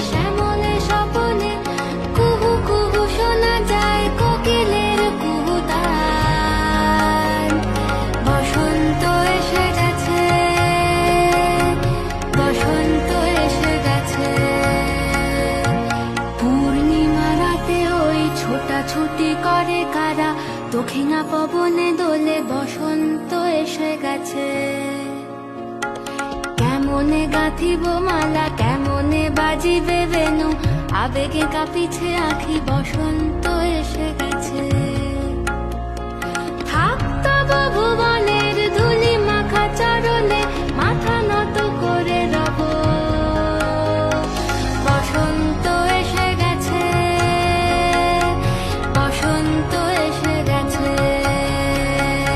শ্যামলে স্বপনে কুহু কুহু শোনা যায় কোকিলের কুহুতান। বসন্ত এসে গেছে, বসন্ত এসে গেছে। পূর্ণিমা রাতে ওই ছোটাছুটি করে কারা, দক্ষিণা পবনে দোলে বসন্ত এসে গেছে। কেমনে গাঁথিব মালা, কেমনে বাজিবে বেনু, আবেগে কাঁপিছে আখি, বসন্ত এসে গেছে। থাক তব ভুবনে